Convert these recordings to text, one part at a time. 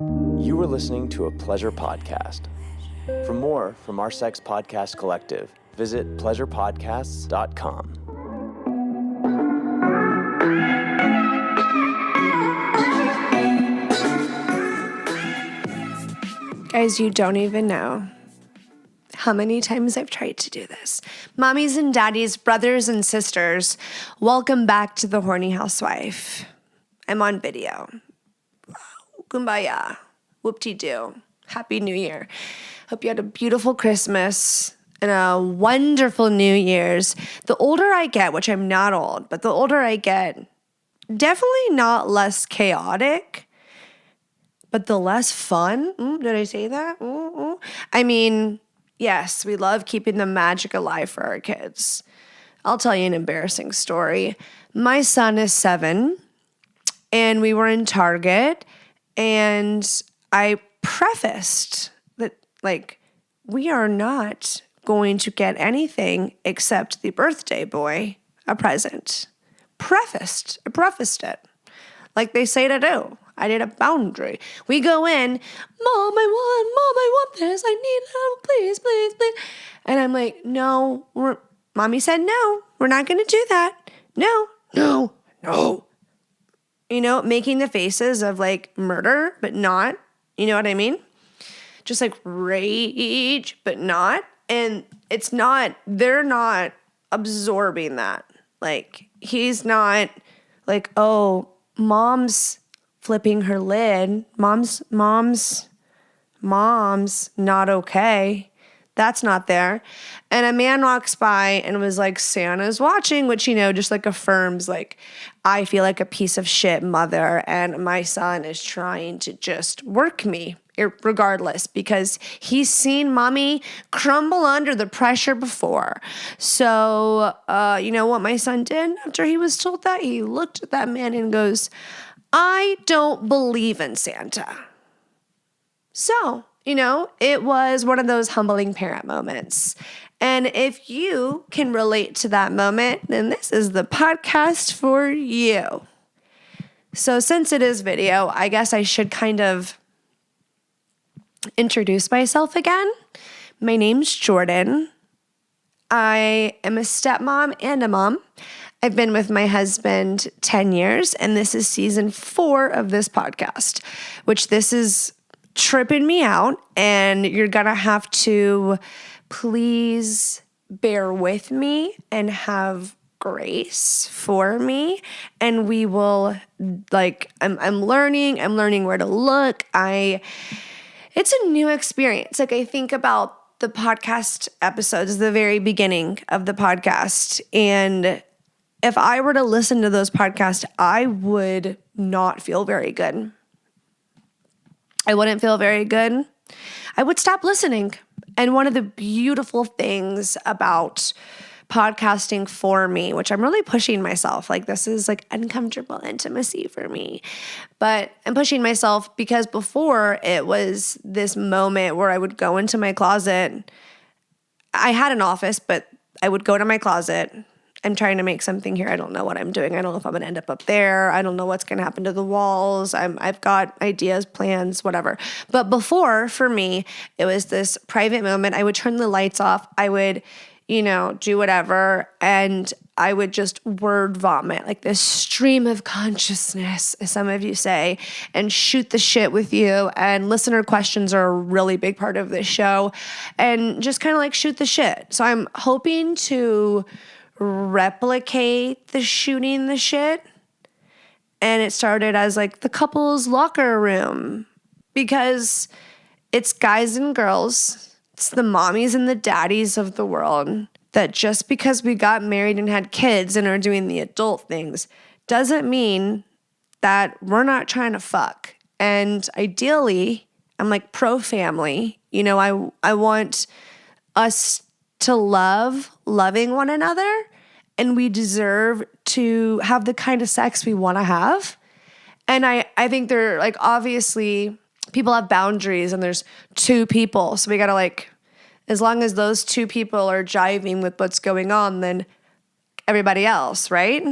You were listening to a Pleasure podcast. For more from our Sex Podcast Collective, visit pleasurepodcasts.com. Guys, you don't even know how many times I've tried to do this. Mommies and daddies, brothers and sisters, welcome back to the Horny Housewife. I'm on video. Kumbaya. Whoop-de-doo. Happy New Year. Hope you had a beautiful Christmas and a wonderful New Year's. The older I get, which I'm not old, but the older I get, definitely not less chaotic, but the less fun. Did I say that? I mean, yes, we love keeping the magic alive for our kids. I'll tell you an embarrassing story. My son is 7, and we were in Target, and I prefaced that, like, we are not going to get anything except the birthday boy a present. I prefaced it. Like they say to do. I did a boundary. We go in, Mom, I want this. I need help, please, please, please. And I'm like, no, Mommy said no, we're not going to do that. No. You know, making the faces of like murder, but not. You know what I mean? Just like rage, but not. And it's not, they're not absorbing that. Like, he's not like, oh, Mom's flipping her lid. Mom's not okay. That's not there. And a man walks by and was like, Santa's watching, which, you know, just like affirms, like, I feel like a piece of shit mother and my son is trying to just work me regardless because he's seen Mommy crumble under the pressure before. So, you know what my son did after he was told that? He looked at that man and goes, I don't believe in Santa. So, you know, it was one of those humbling parent moments. And if you can relate to that moment, then this is the podcast for you. So since it is video, I guess I should kind of introduce myself again. My name's Jordan. I am a stepmom and a mom. I've been with my husband 10 years, and this is season 4 of this podcast, which this is tripping me out, and you're gonna have to please bear with me and have grace for me, and we will, like, I'm learning where to look. It's a new experience. Like, I think about the podcast episodes, the very beginning of the podcast, and if I were to listen to those podcasts, I would not feel very good. I wouldn't feel very good. I would stop listening. And one of the beautiful things about podcasting for me, which I'm really pushing myself, like this is like uncomfortable intimacy for me, but I'm pushing myself because before it was this moment where I would go into my closet. I had an office, but I would go to my closet. I'm trying to make something here. I don't know what I'm doing. I don't know if I'm going to end up there. I don't know what's going to happen to the walls. I've got ideas, plans, whatever. But before, for me, it was this private moment. I would turn the lights off. I would, you know, do whatever. And I would just word vomit, like this stream of consciousness, as some of you say, and shoot the shit with you. And listener questions are a really big part of this show. And just kind of like shoot the shit. So I'm hoping to replicate the shooting the shit. And it started as like the couple's locker room because it's guys and girls. It's the mommies and the daddies of the world that just because we got married and had kids and are doing the adult things doesn't mean that we're not trying to fuck. And ideally, I'm like pro-family. You know, I want us to loving one another, and we deserve to have the kind of sex we want to have. And I think they're like, obviously people have boundaries and there's 2 people. So we got to like, as long as those 2 people are jiving with what's going on, then everybody else, right?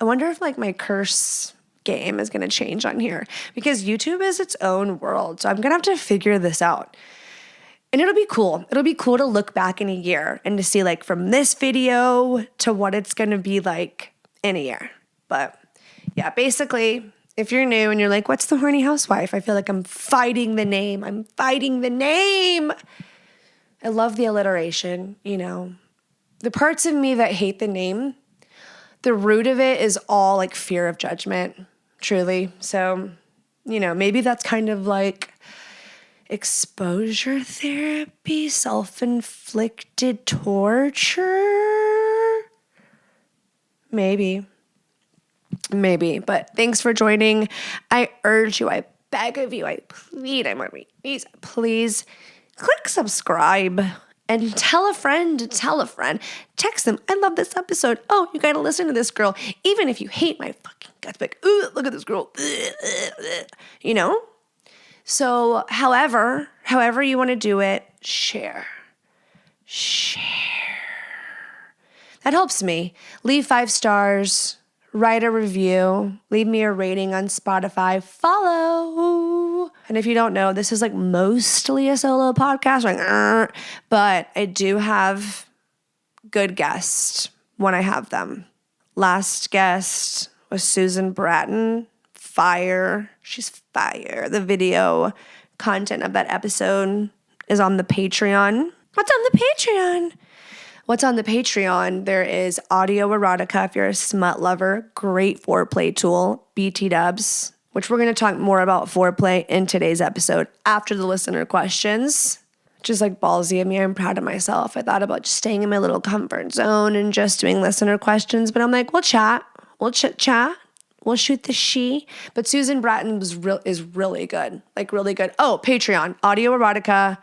I wonder if like my curse game is going to change on here because YouTube is its own world. So I'm going to have to figure this out. And it'll be cool. It'll be cool to look back in a year and to see like from this video to what it's going to be like in a year. But yeah, basically, if you're new and you're like, what's the horny housewife? I feel like I'm fighting the name. I'm fighting the name. I love the alliteration, you know. The parts of me that hate the name, the root of it is all like fear of judgment, truly. So, you know, maybe that's kind of like exposure therapy, self-inflicted torture. Maybe. But thanks for joining. I urge you, I beg of you, I plead, I'm on my knees, please click subscribe and tell a friend, text them, I love this episode. Oh, you gotta listen to this girl. Even if you hate my fucking guts, like, ooh, look at this girl. You know? So however you want to do it, share. That helps me. Leave 5 stars, write a review, leave me a rating on Spotify, follow. And if you don't know, this is like mostly a solo podcast, but I do have good guests when I have them. Last guest was Susan Bratton. Fire. She's fire. The video content of that episode is on the Patreon. What's on the Patreon? There is audio erotica if you're a smut lover. Great foreplay tool. BT dubs, which we're going to talk more about foreplay in today's episode after the listener questions. Just like ballsy of me. I'm proud of myself. I thought about just staying in my little comfort zone and just doing listener questions. But I'm like, we'll chat. We'll chit-chat. We'll shoot the she. But Susan Bratton is really good. Like really good. Oh, Patreon. Audio erotica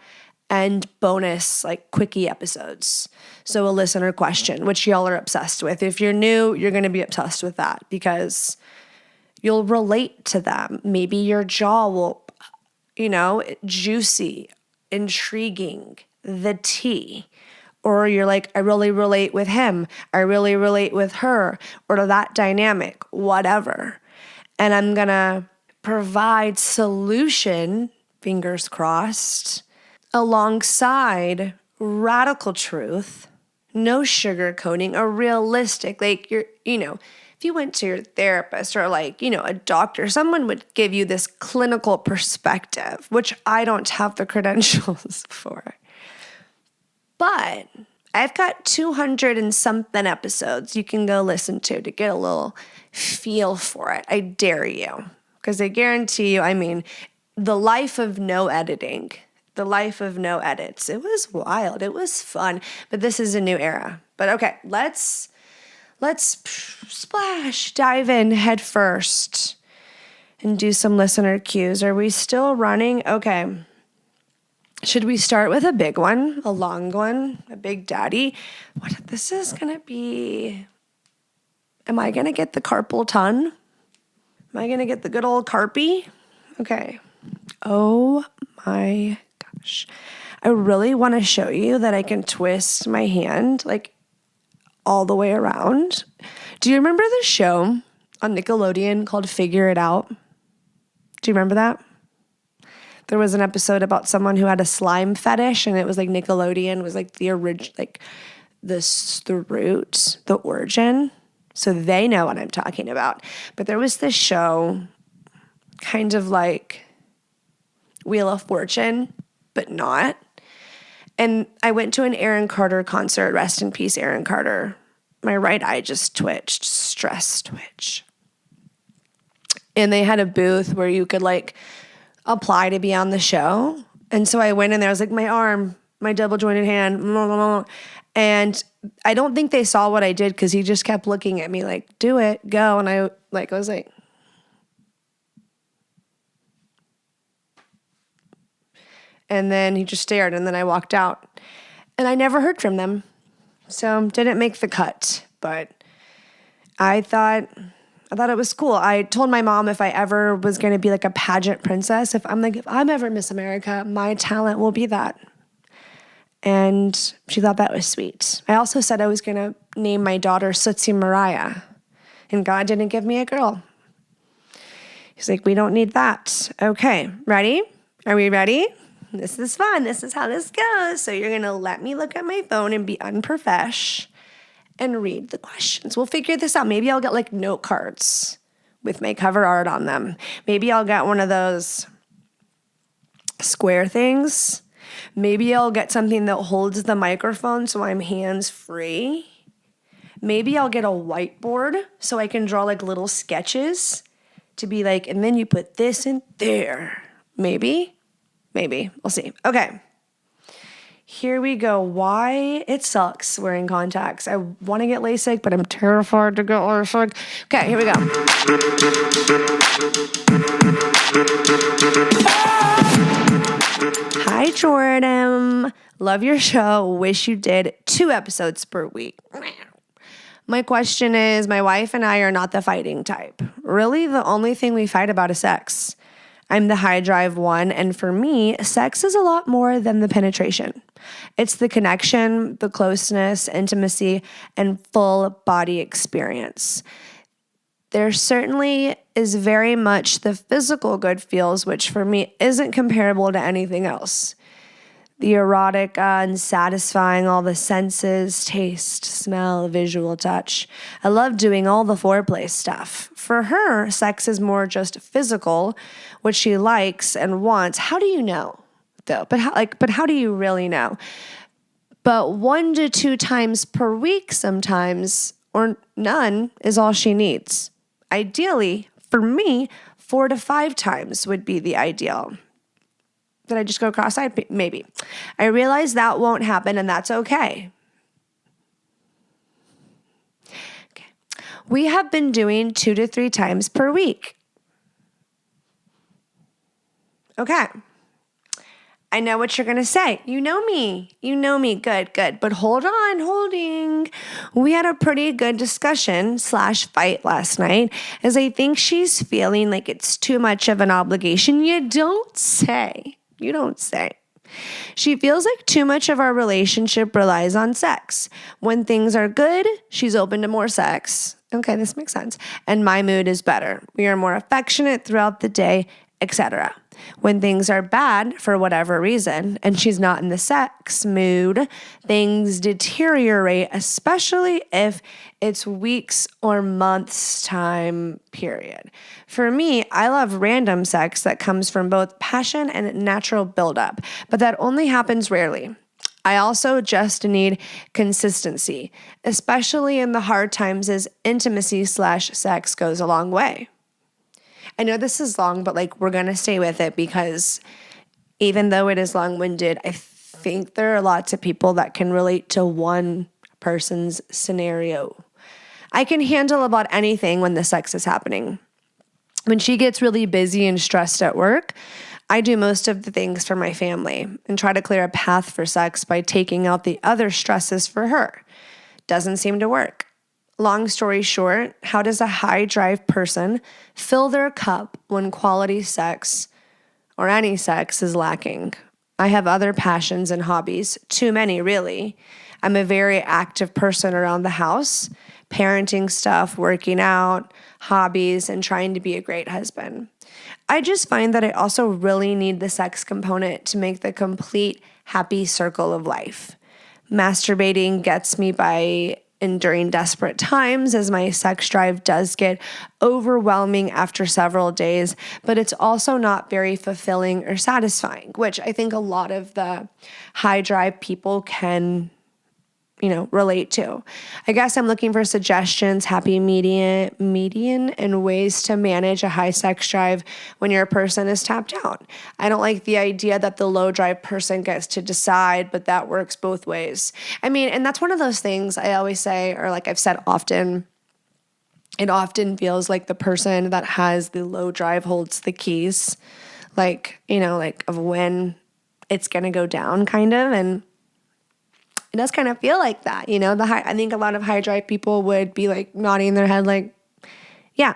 and bonus like quickie episodes. So a listener question, which y'all are obsessed with. If you're new, you're going to be obsessed with that because you'll relate to them. Maybe your jaw will, you know, juicy, intriguing, the tea. Or you're like, I really relate with him. I really relate with her. Or to that dynamic, whatever. And I'm going to provide solution, fingers crossed, alongside radical truth, no sugarcoating, a realistic, like if you went to your therapist or like, a doctor, someone would give you this clinical perspective, which I don't have the credentials for. But I've got 200 and something episodes you can go listen to get a little feel for it. I dare you. Because I guarantee you, the life of no editing, the life of no edits. It was wild. It was fun. But this is a new era. But okay, let's dive in head first and do some listener cues. Are we still running? Okay. Should we start with a big one, a long one, a big daddy? This is going to be, am I going to get the carpal tunnel? Am I going to get the good old carpy? Okay. Oh my gosh. I really want to show you that I can twist my hand like all the way around. Do you remember the show on Nickelodeon called Figure It Out? Do you remember that? There was an episode about someone who had a slime fetish, and it was like Nickelodeon was like the origin, like the root, the origin. So they know what I'm talking about. But there was this show, kind of like Wheel of Fortune, but not. And I went to an Aaron Carter concert. Rest in peace, Aaron Carter. My right eye just twitched, stress twitch. And they had a booth where you could like apply to be on the show. And so I went in there. I was like, my arm, my double jointed hand, blah, blah, blah. And I don't think they saw what I did because he just kept looking at me like, do it, go. And I was like, and then he just stared, and then I walked out. And I never heard from them. So didn't make the cut, but I thought it was cool. I told my mom if I ever was going to be like a pageant princess, if I'm ever Miss America, my talent will be that. And she thought that was sweet. I also said I was going to name my daughter Sootsie Mariah, and God didn't give me a girl. He's like, we don't need that. Okay, ready? Are we ready? This is fun. This is how this goes. So you're going to let me look at my phone and be unprofesh and read the questions. We'll figure this out. Maybe I'll get like note cards with my cover art on them. Maybe I'll get one of those square things. Maybe I'll get something that holds the microphone so I'm hands-free. Maybe I'll get a whiteboard so I can draw like little sketches to be like, and then you put this in there. Maybe. We'll see. Okay. Here we go. Why it sucks wearing contacts. I want to get LASIK, but I'm terrified to get LASIK. Okay, here we go. Hi, Jordan. Love your show. Wish you did 2 episodes per week. My question is, my wife and I are not the fighting type. Really, the only thing we fight about is sex. I'm the high drive one, and for me, sex is a lot more than the penetration. It's the connection, the closeness, intimacy, and full body experience. There certainly is very much the physical good feels, which for me isn't comparable to anything else. The erotic and satisfying all the senses, taste, smell, visual, touch. I love doing all the foreplay stuff. For her, sex is more just physical, what she likes and wants. How do you know, though? But how do you really know? But 1 to 2 times per week sometimes, or none, is all she needs. Ideally, for me, 4 to 5 times would be the ideal. Did I just go cross-eyed? Maybe. I realize that won't happen, and that's okay. We have been doing 2 to 3 times per week. Okay. I know what you're going to say. You know me. Good. But holding. We had a pretty good discussion / fight last night, as I think she's feeling like it's too much of an obligation. You don't say. She feels like too much of our relationship relies on sex. When things are good, she's open to more sex. Okay, this makes sense. And my mood is better. We are more affectionate throughout the day, etc. When things are bad for whatever reason, and she's not in the sex mood, things deteriorate, especially if it's weeks or months time period. For me, I love random sex that comes from both passion and natural buildup, but that only happens rarely. I also just need consistency, especially in the hard times, as intimacy / sex goes a long way. I know this is long, but we're going to stay with it because even though it is long-winded, I think there are lots of people that can relate to one person's scenario. I can handle about anything when the sex is happening. When she gets really busy and stressed at work, I do most of the things for my family and try to clear a path for sex by taking out the other stresses for her. Doesn't seem to work. Long story short, how does a high drive person fill their cup when quality sex or any sex is lacking? I have other passions and hobbies, too many really. I'm a very active person around the house, parenting stuff, working out, hobbies, and trying to be a great husband. I just find that I also really need the sex component to make the complete happy circle of life. Masturbating gets me by enduring desperate times, as my sex drive does get overwhelming after several days, but it's also not very fulfilling or satisfying, which I think a lot of the high drive people can, relate to. I guess I'm looking for suggestions, happy median and ways to manage a high sex drive when your person is tapped out. I don't like the idea that the low drive person gets to decide, but that works both ways. And that's one of those things I always say, or I've said often, it often feels like the person that has the low drive holds the keys, of when it's going to go down kind of. And it does kind of feel like that, I think a lot of high drive people would be nodding their head yeah.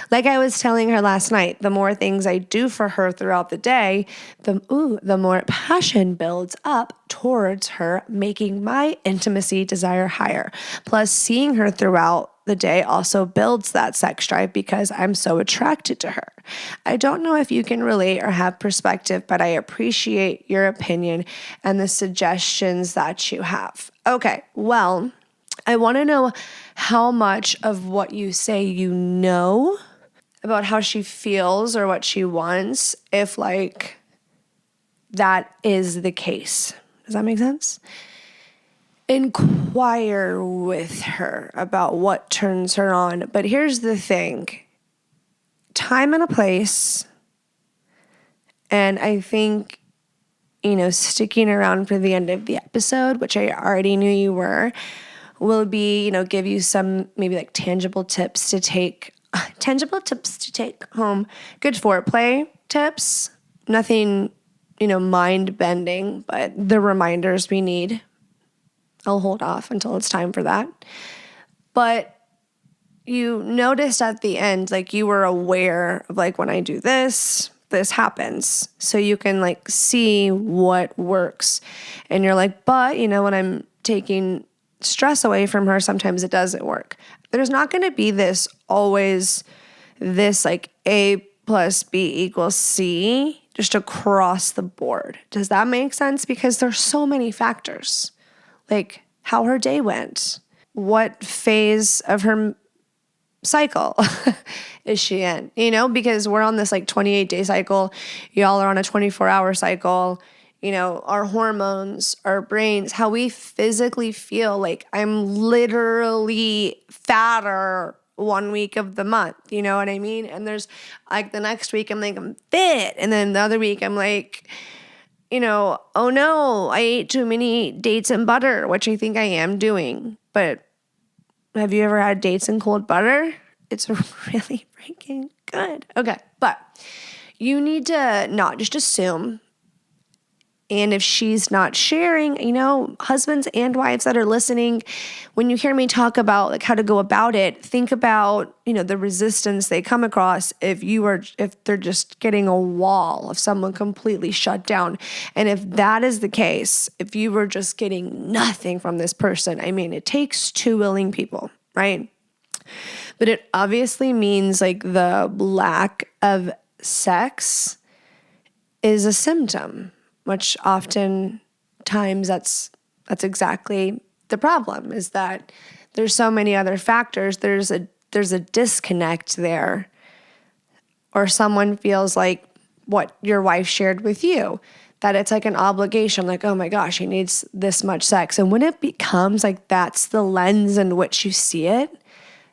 Like I was telling her last night, the more things I do for her throughout the day, the more passion builds up towards her, making my intimacy desire higher. Plus, seeing her throughout the day also builds that sex drive because I'm so attracted to her. I don't know if you can relate or have perspective, but I appreciate your opinion and the suggestions that you have. Okay, well, I want to know how much of what you say you know about how she feels or what she wants, if like that is the case. Does that make sense? Inquire with her about what turns her on. But here's the thing. Time and a place. And I think, sticking around for the end of the episode, which I already knew you were, will be, give you some maybe like tangible tips to take home. Good foreplay tips. Nothing, mind bending, but the reminders we need. I'll hold off until it's time for that. But you noticed at the end, like you were aware of like, when I do this happens. So you can like see what works. And you're like, but when I'm taking stress away from her, sometimes it doesn't work. There's not going to be this like A plus B equals C just across the board. Does that make sense? Because there's so many factors. Like how her day went, what phase of her cycle is she in, because we're on this like 28-day cycle. Y'all are on a 24-hour cycle. Our hormones, our brains, how we physically feel. Like I'm literally fatter 1 week of the month. You know what I mean? And there's like the next week I'm like, I'm fit. And then the other week I'm like, oh no, I ate too many dates and butter, which I think I am doing. But have you ever had dates and cold butter? It's really freaking good. Okay, but you need to not just assume. And if she's not sharing, husbands and wives that are listening, when you hear me talk about like how to go about it, think about, the resistance they come across if they're just getting a wall of someone completely shut down. And if that is the case, if you were just getting nothing from this person, it takes two willing people, right? But it obviously means like the lack of sex is a symptom. Which oftentimes that's exactly the problem, is that there's so many other factors. There's a disconnect there. Or someone feels like what your wife shared with you, that it's like an obligation, like, oh my gosh, he needs this much sex. And when it becomes like that's the lens in which you see it,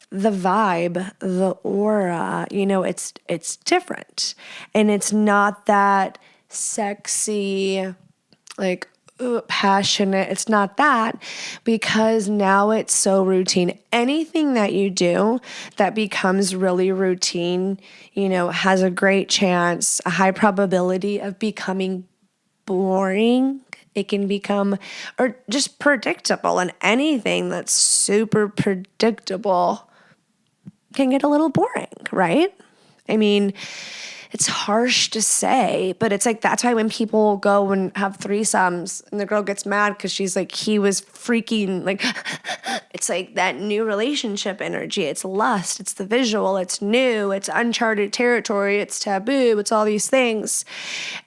the vibe, the aura, it's different. And it's not that sexy, like passionate. It's not that, because now it's so routine. Anything that you do that becomes really routine, has a great chance, a high probability of becoming boring. It can become, or just predictable, and anything that's super predictable can get a little boring, right? It's harsh to say, but it's like, that's why when people go and have threesomes and the girl gets mad because she's like, he was freaking like, it's like that new relationship energy. It's lust, it's the visual, it's new, it's uncharted territory, it's taboo, it's all these things.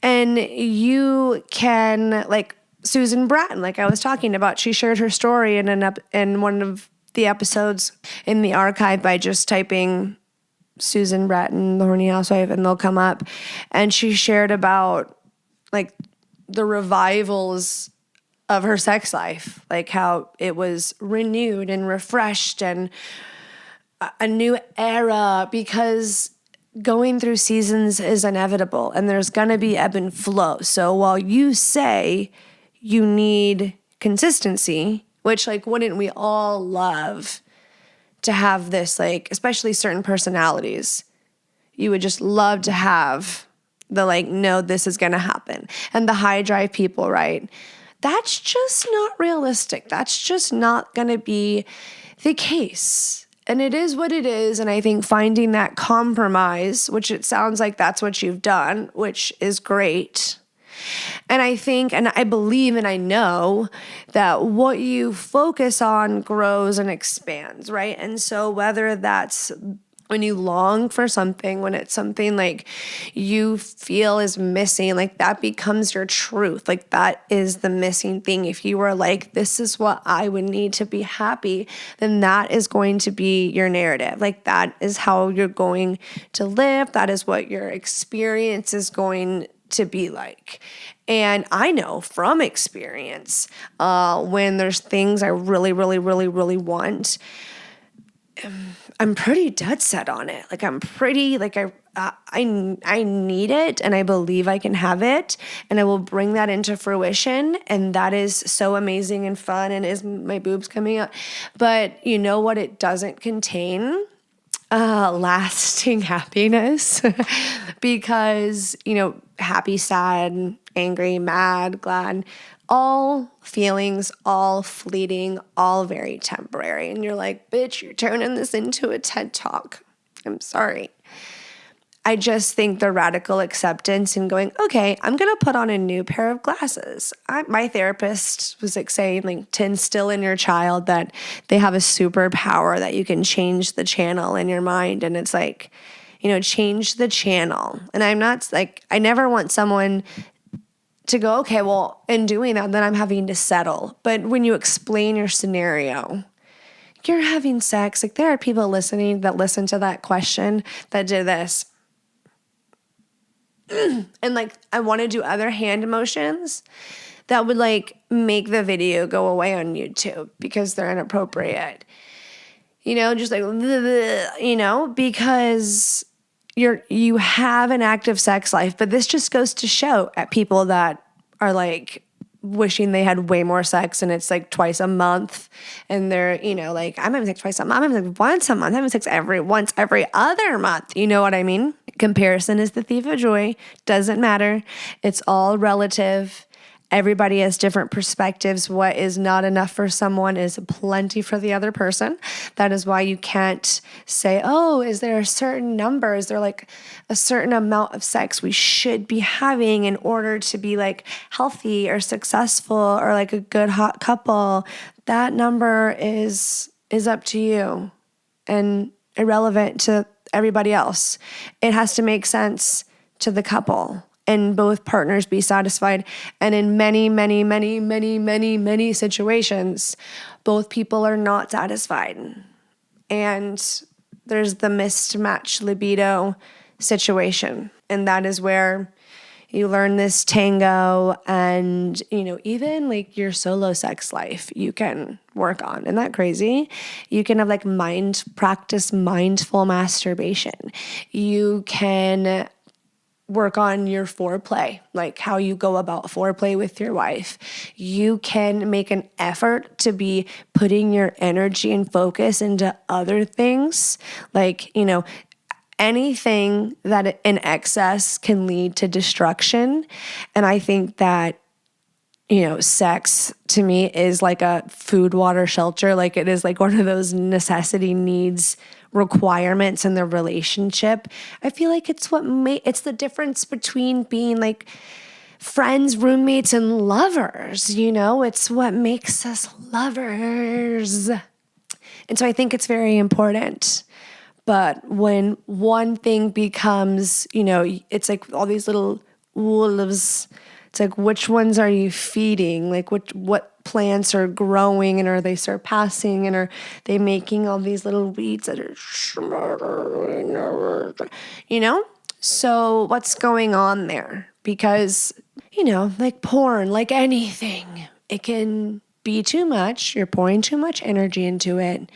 And you can, like Susan Bratton, like I was talking about, she shared her story in one of the episodes in the archive by just typing Susan Bratton, the horny housewife, and they'll come up. And she shared about like the revivals of her sex life, like how it was renewed and refreshed and a new era, because going through seasons is inevitable and there's going to be ebb and flow. So while you say you need consistency, which like wouldn't we all love to have this, like, especially certain personalities, you would just love to have the like, no, this is going to happen. And the high drive people, right? That's just not realistic. That's just not going to be the case. And it is what it is. And I think finding that compromise, which it sounds like that's what you've done, which is great. And I think, and I believe, and I know that what you focus on grows and expands, right? And so whether that's when you long for something, when it's something like you feel is missing, like that becomes your truth. Like that is the missing thing. If you were like, this is what I would need to be happy, then that is going to be your narrative. Like that is how you're going to live. That is what your experience is going to be like. And I know from experience, when there's things I really, really, really, really want, I'm pretty dead set on it. Like I'm pretty like I need it, and I believe I can have it, and I will bring that into fruition, and that is so amazing and fun. And is my boobs coming out? But you know what? It doesn't contain lasting happiness because happy, sad, angry, mad, glad. All feelings, all fleeting, all very temporary. And you're like, bitch, you're turning this into a TED Talk. I'm sorry. I just think the radical acceptance and going, okay, I'm going to put on a new pair of glasses. My therapist was like saying, like, to instill in your child that they have a superpower that you can change the channel in your mind. And it's like, change the channel. And I'm not like, I never want someone to go, okay, well, in doing that, then I'm having to settle. But when you explain your scenario, you're having sex. Like there are people listening that listen to that question that did this. And like, I want to do other hand motions that would like make the video go away on YouTube because they're inappropriate. Just like, because you have an active sex life, but this just goes to show at people that are like wishing they had way more sex and it's like twice a month and they're, like I'm having sex twice a month, I'm having sex once a month, I'm having sex once every other month. You know what I mean? Comparison is the thief of joy. Doesn't matter. It's all relative. Everybody has different perspectives. What is not enough for someone is plenty for the other person. That is why you can't say, oh, is there a certain number? Is there like a certain amount of sex we should be having in order to be like healthy or successful or like a good hot couple? That number is up to you and irrelevant to everybody else. It has to make sense to the couple. And both partners be satisfied. And in many, many, many, many, many, many situations, both people are not satisfied. And there's the mismatched libido situation. And that is where you learn this tango and, even like your solo sex life you can work on. Isn't that crazy? You can have like practice mindful masturbation. You can work on your foreplay, like how you go about foreplay with your wife. You can make an effort to be putting your energy and focus into other things, like, anything that in excess can lead to destruction. And I think that, sex to me is like a food, water, shelter. Like it is like one of those necessity needs requirements in the relationship. I feel like it's it's the difference between being like friends, roommates, and lovers. It's what makes us lovers. And so I think it's very important. But when one thing becomes, it's like all these little wolves. It's like, which ones are you feeding? Like what plants are growing and are they surpassing and are they making all these little weeds that are, So what's going on there? Because, like porn, like anything, it can be too much. You're pouring too much energy into it.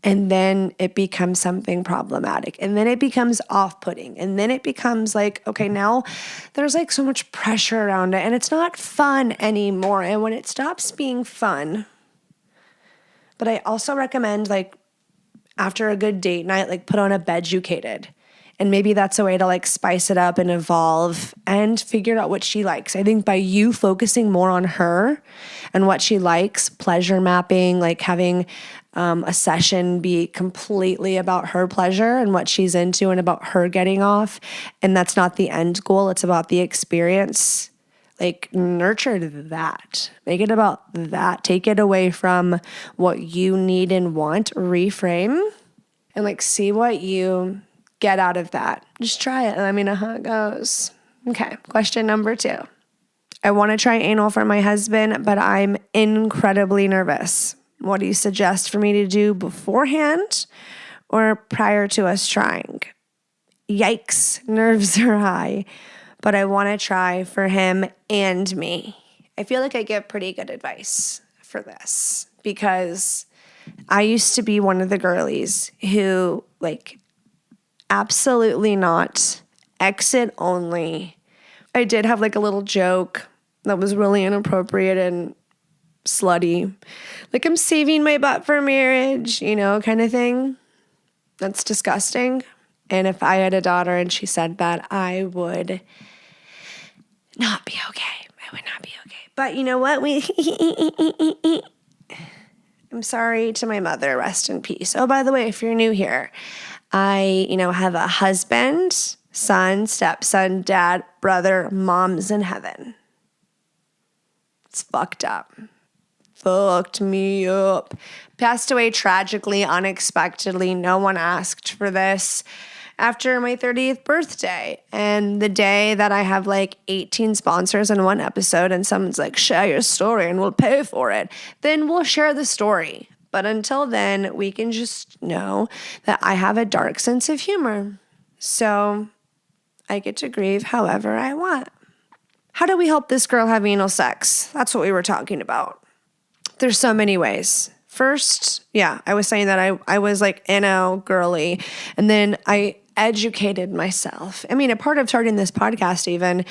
And then it becomes something problematic. And then it becomes off-putting. And then it becomes like, okay, now there's like so much pressure around it and it's not fun anymore. And when it stops being fun, but I also recommend like after a good date night, like put on a Beducated. And maybe that's a way to like spice it up and evolve and figure out what she likes. I think by you focusing more on her and what she likes, pleasure mapping, like having a session be completely about her pleasure and what she's into and about her getting off. And that's not the end goal. It's about the experience Like, nurture that. Make it about that. Take it away from what you need and want. Reframe and like see what you get out of that. Just try it and let me know how it goes. Okay, question number 2. I want to try anal for my husband, but I'm incredibly nervous. What do you suggest for me to do beforehand or prior to us trying? Yikes, nerves are high, but I want to try for him and me. I feel like I give pretty good advice for this because I used to be one of the girlies who like absolutely not, exit only. I did have like a little joke that was really inappropriate and slutty. Like, I'm saving my butt for marriage, kind of thing. That's disgusting. And if I had a daughter and she said that, I would not be okay. I would not be okay. But you know what? I'm sorry to my mother. Rest in peace. Oh, by the way, if you're new here, I, have a husband, son, stepson, dad, brother, mom's in heaven. It's fucked up. Fucked me up. Passed away tragically, unexpectedly. No one asked for this. After my 30th birthday, and the day that I have like 18 sponsors in one episode and someone's like, share your story and we'll pay for it, then we'll share the story. But until then, we can just know that I have a dark sense of humor. So I get to grieve however I want. How do we help this girl have anal sex? That's what we were talking about. There's so many ways. First, I was saying that I was like anal girly, and then I educated myself. I mean, a part of starting this podcast even,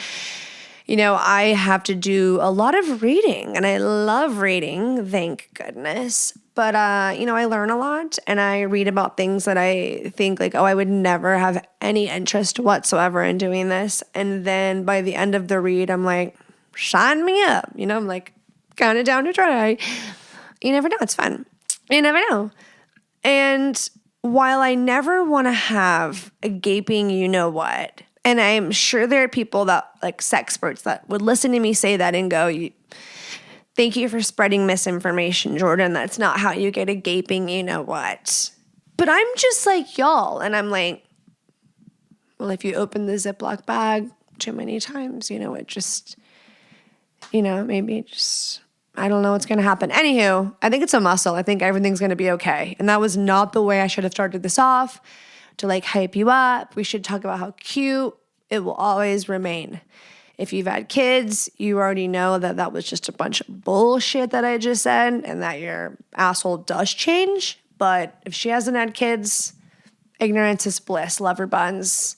I have to do a lot of reading, and I love reading, thank goodness. But, I learn a lot, and I read about things that I think like, I would never have any interest whatsoever in doing this. And then by the end of the read, I'm like, sign me up. I'm like, kind of down to try. You never know. It's fun. You never know. And while I never want to have a gaping you-know-what, and I'm sure there are people that, like sexperts, that would listen to me say that and go, thank you for spreading misinformation, Jordan. That's not how you get a gaping you-know-what. But I'm just like y'all. And I'm like, well, if you open the Ziploc bag too many times, it just, maybe just... I don't know what's going to happen. Anywho, I think it's a muscle. I think everything's going to be okay. And that was not the way I should have started this off, to like hype you up. We should talk about how cute it will always remain. If you've had kids, you already know that that was just a bunch of bullshit that I just said and that your asshole does change. But if she hasn't had kids, ignorance is bliss. Love her buns.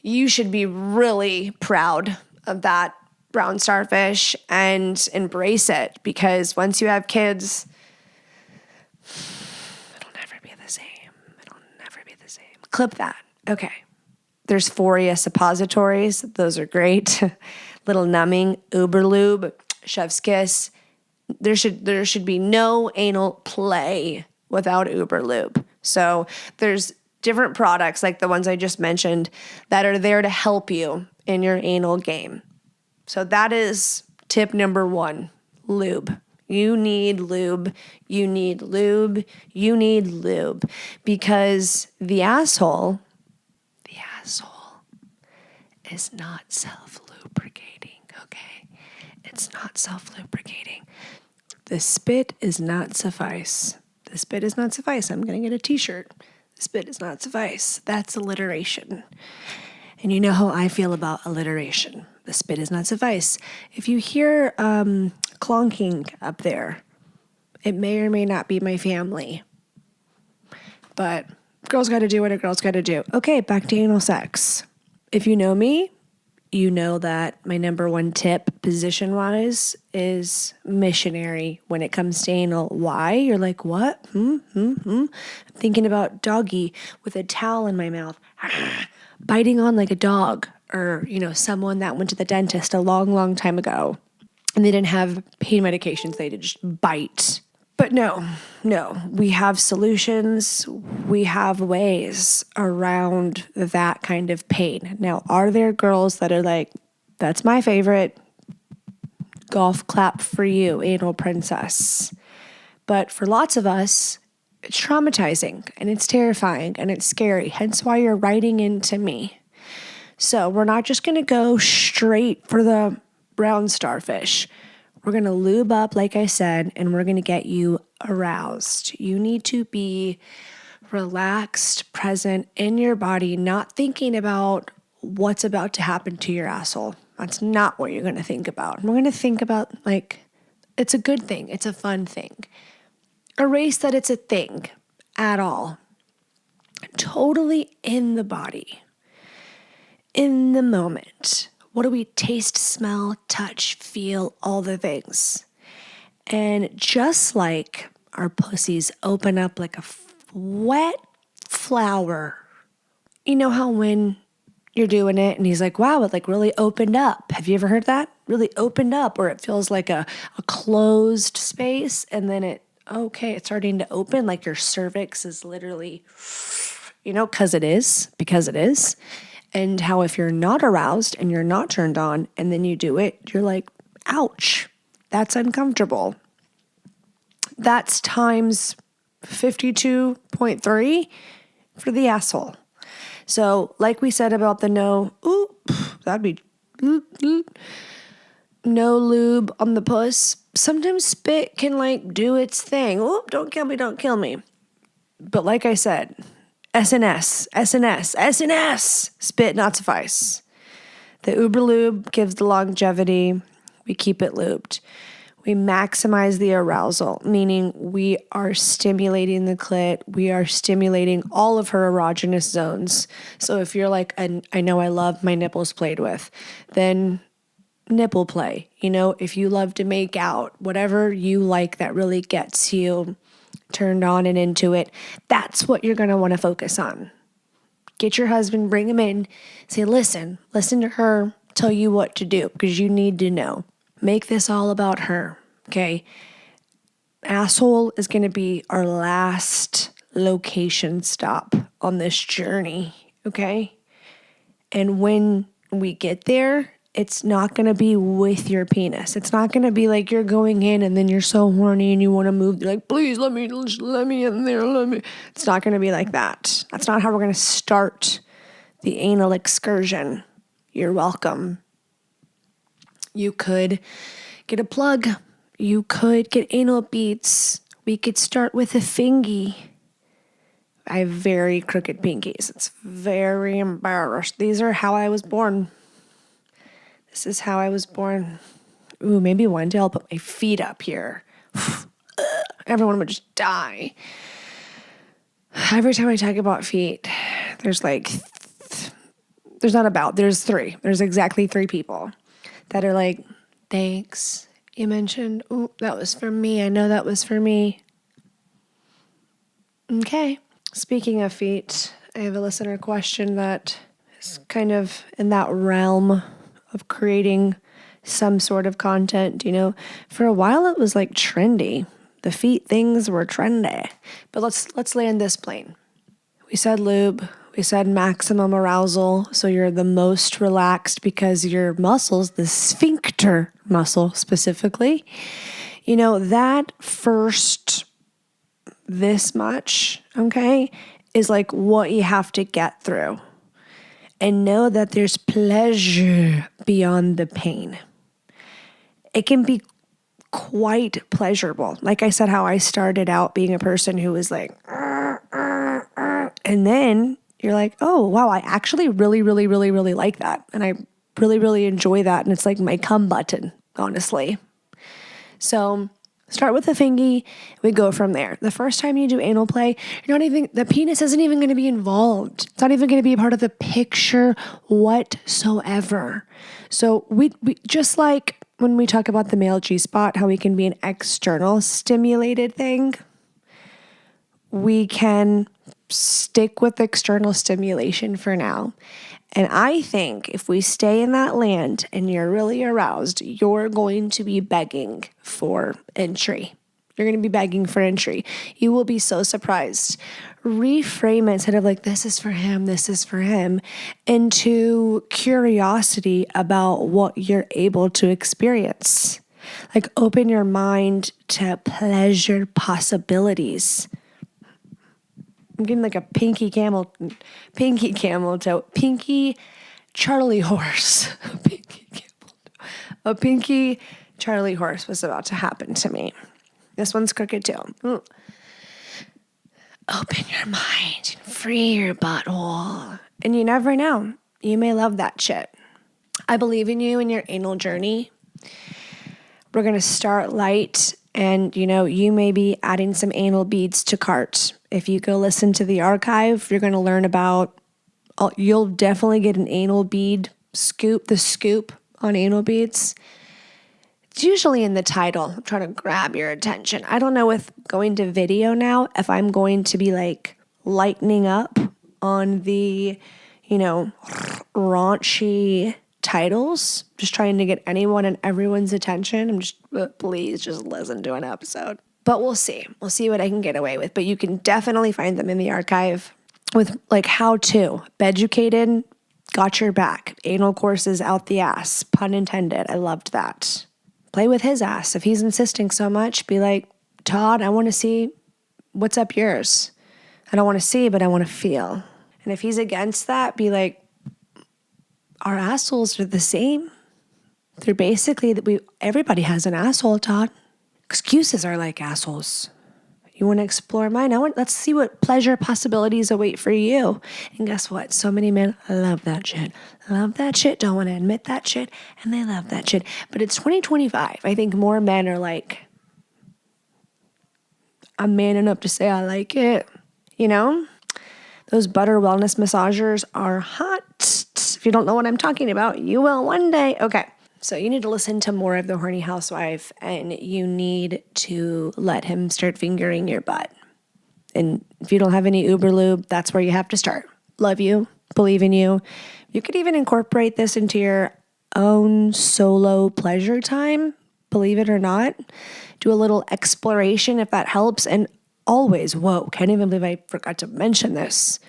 You should be really proud of that brown starfish and embrace it, because once you have kids, it'll never be the same. It'll never be the same. Clip that. Okay. There's Foria suppositories. Those are great. Little numbing, Uber Lube, Chef's Kiss. There should be no anal play without Uber Lube. So there's different products like the ones I just mentioned that are there to help you in your anal game. So that is tip number 1, lube. You need lube. You need lube. You need lube. Because the asshole is not self-lubricating, okay? It's not self-lubricating. The spit is not suffice. The spit is not suffice. I'm going to get a t-shirt. The spit is not suffice. That's alliteration. And you know how I feel about alliteration. The spit is not suffice. If you hear clonking up there, it may or may not be my family. But girls got to do what a girl's got to do. Okay, back to anal sex. If you know me, you know that my number 1 tip, position-wise, is missionary when it comes to anal. Why? You're like, what? I'm thinking about doggy with a towel in my mouth, biting on like a dog. Or, someone that went to the dentist a long, long time ago and they didn't have pain medications. They did just bite. But no, we have solutions. We have ways around that kind of pain. Now, are there girls that are like, that's my favorite, golf clap for you, anal princess. But for lots of us, it's traumatizing and it's terrifying and it's scary. Hence why you're writing into me. So we're not just going to go straight for the brown starfish. We're going to lube up, like I said, and we're going to get you aroused. You need to be relaxed, present in your body, not thinking about what's about to happen to your asshole. That's not what you're going to think about. We're going to think about, like, it's a good thing. It's a fun thing. Erase that it's a thing at all. Totally in the body. In the moment. What do we taste, smell, touch, feel, all the things? And just like our pussies open up like a wet flower, you know how when you're doing it and he's like, wow, it like really opened up. Have you ever heard that? Really opened up, or it feels like a closed space and then it's starting to open, like your cervix is literally, because it is. And how if you're not aroused and you're not turned on and then you do it, you're like, ouch, that's uncomfortable. That's times 52.3 for the asshole. So like we said about the no lube on the puss, sometimes spit can like do its thing. Oh, don't kill me. But like I said, SNS, spit not suffice. The Uber lube gives the longevity. We keep it lubed. We maximize the arousal, meaning we are stimulating the clit. We are stimulating all of her erogenous zones. So if you're like, I know I love my nipples played with, then nipple play. If you love to make out, whatever you like that really gets you turned on and into it, that's what you're going to want to focus on. Get your husband, bring him in, say, listen to her tell you what to do because you need to know. Make this all about her, okay? Asshole is going to be our last location stop on this journey, okay? And when we get there, it's not going to be with your penis. It's not going to be like you're going in and then you're so horny and you want to move. You're like, please let me in there, It's not going to be like that. That's not how we're going to start the anal excursion. You're welcome. You could get a plug. You could get anal beads. We could start with a fingy. I have very crooked pinkies. It's very embarrassed. These are how I was born. This is how I was born. Ooh, maybe one day I'll put my feet up here. Everyone would just die. Every time I talk about feet, there's three. There's exactly three people that are like, thanks, you mentioned, ooh, that was for me. I know that was for me. Okay. Speaking of feet, I have a listener question that is kind of in that realm of creating some sort of content. For a while it was like trendy. The feet things were trendy. But let's land this plane. We said lube. We said maximum arousal. So you're the most relaxed because your muscles, the sphincter muscle specifically, that first this much, okay, is like what you have to get through. And know that there's pleasure beyond the pain. It can be quite pleasurable. Like I said, how I started out being a person who was like, and then you're like, oh, wow, I actually really, really, really, really like that. And I really, really enjoy that. And it's like my come button, honestly. So start with the fingy. We go from there. The first time you do anal play, the penis isn't even going to be involved. It's not even going to be a part of the picture whatsoever. So we just like when we talk about the male G-spot, how we can be an external stimulated thing, we can stick with external stimulation for now. And I think if we stay in that land and you're really aroused, you're going to be begging for entry. You're going to be begging for entry. You will be so surprised. Reframe it instead of like, this is for him, into curiosity about what you're able to experience. Like open your mind to pleasure possibilities. I'm getting like a pinky Charlie horse. A pinky Charlie horse was about to happen to me. This one's crooked too. Open your mind and free your butthole. And you never know. You may love that shit. I believe in you and your anal journey. We're going to start light, and you may be adding some anal beads to cart. If you go listen to the archive, you're going to learn about, you'll definitely get an anal bead scoop on anal beads. It's usually in the title. I'm trying to grab your attention. I don't know with going to video now if I'm going to be like lightening up on the, raunchy titles, just trying to get anyone and everyone's attention. Please just listen to an episode. But we'll see. We'll see what I can get away with. But you can definitely find them in the archive with like how to. Beducated, got your back. Anal courses out the ass. Pun intended. I loved that. Play with his ass. If he's insisting so much, be like, Todd, I want to see what's up yours. I don't want to see, but I want to feel. And if he's against that, be like, our assholes are the same. They're basically everybody has an asshole, Todd. Excuses are like assholes. You want to explore mine? Let's see what pleasure possibilities await for you. And guess what? So many men love that shit. Love that shit. Don't want to admit that shit. And they love that shit. But it's 2025. I think more men are like, I'm man enough to say I like it. Those butter wellness massagers are hot. If you don't know what I'm talking about, you will one day. Okay. So you need to listen to more of The Horny Housewife, and you need to let him start fingering your butt. And if you don't have any Uber lube, that's where you have to start. Love you, believe in you. You could even incorporate this into your own solo pleasure time, believe it or not. Do a little exploration if that helps. And always, can't even believe I forgot to mention this.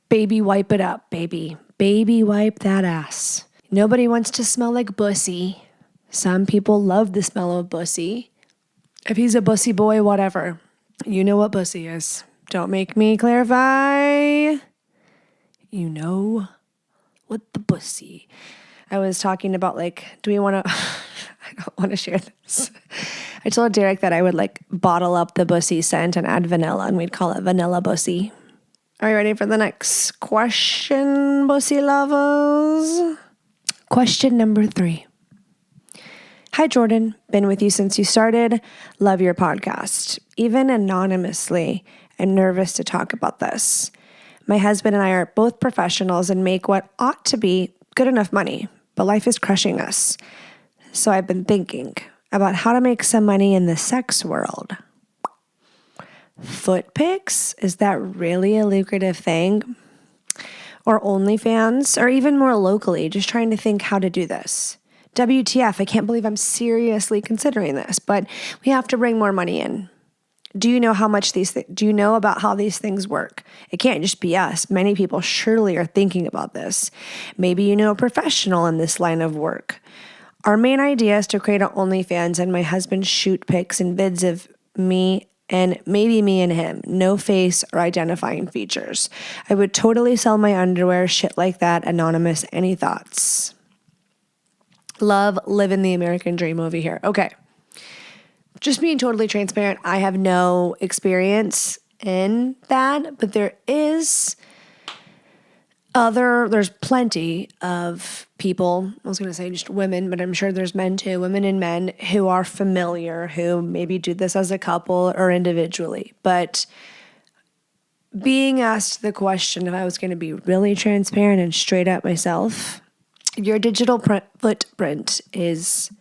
Baby wipe it up, baby. Baby wipe that ass. Nobody wants to smell like bussy. Some people love the smell of bussy. If he's a bussy boy, whatever. You know what bussy is. Don't make me clarify. You know what the bussy. I was talking about do we want to... I don't want to share this. I told Derek that I would bottle up the bussy scent and add vanilla, and we'd call it vanilla bussy. Are you ready for the next question, bussy lovers? Question number 3. Hi, Jordan. Been with you since you started. Love your podcast. Even anonymously, I'm nervous to talk about this. My husband and I are both professionals and make what ought to be good enough money, but life is crushing us. So I've been thinking about how to make some money in the sex world. Foot pics? Is that really a lucrative thing? Or OnlyFans, or even more locally, just trying to think how to do this. WTF, I can't believe I'm seriously considering this, but we have to bring more money in. Do you know do you know about how these things work? It can't just be us. Many people surely are thinking about this. Maybe you know a professional in this line of work. Our main idea is to create an OnlyFans and my husband shoot pics and vids of me and maybe me and him. No face or identifying features. I would totally sell my underwear, shit like that, anonymous. Any thoughts? Love, living the American dream over here. Okay. Just being totally transparent, I have no experience in that, but there's plenty of people, I was going to say just women, but I'm sure there's men too, women and men who are familiar, who maybe do this as a couple or individually. But being asked the question, if I was going to be really transparent and straight up myself, your digital footprint is